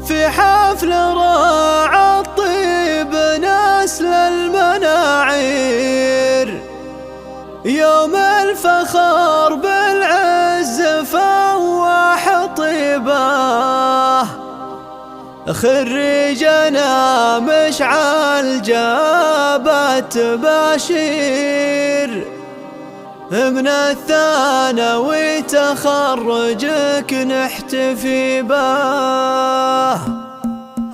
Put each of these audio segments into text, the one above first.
في حفل راعى الطيب نسل المناعير، يوم الفخر بالعز فواح طيبه، خريجنا مشعل جابت باشير، من الثانوي تخرجك نحتفي به.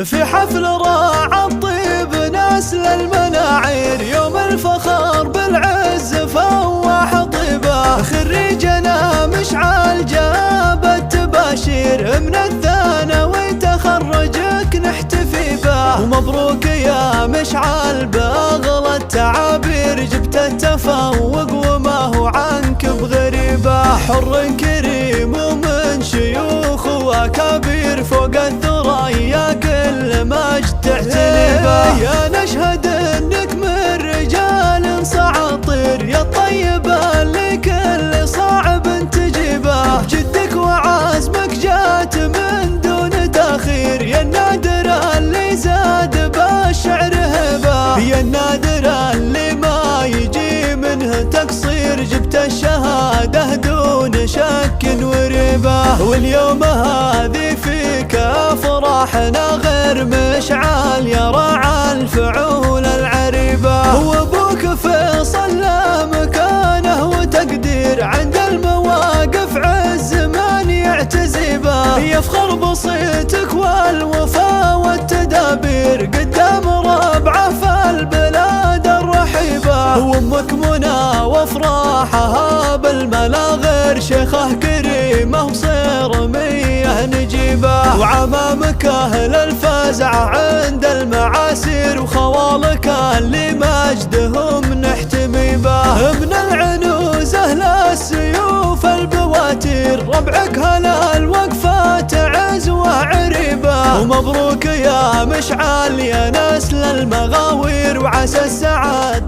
في حفل راعى الطيب نسل المناعير، يوم الفخر بالعز فواح طيبه، خريجنا مشعل جابت باشير، من الثانوي تخرجك نحتفي به. ومبروك يا مشعل بأغلى التعابير، جبت التفوق وما هو عنك بغريبة، حر كريم ومن شيوخ وكبير، فوق الثريا كل مجد تعتني به. يا نشهد انك من رجال صعطير، يا الطيب اللي كل صعب تجيبه، بجدك وعزمك جات من دون تأخير، يا النادر اللي زاد بالشعر هبه، يا النادر اللي ما يجي منه تقصير، جبت الشهادة دون شك وريبة. واليوم هذه فيك أفراحنا غير مشعل، يا راعى الفعول العريبة، وابوك فيصل له مكانه وتقدير، عند المواقف عز من يعتزي به، يفخر بصيتك والوفا والتدابير، قدام ربعه في البلاد الرحيبة. وامك منى وافراحها بالملا غير شيخه كريمه وصير مية نجيبه، وعمامك اهل الفزع عند المعاسير، وخوالك اللي مجدهم نحتمي به، من العنوز اهل السيوف البواتير، ربعك هلا الوقفات عزوه عريبه. ومبروك يا مشعل يا نسل المغاوير، وعسى السعادة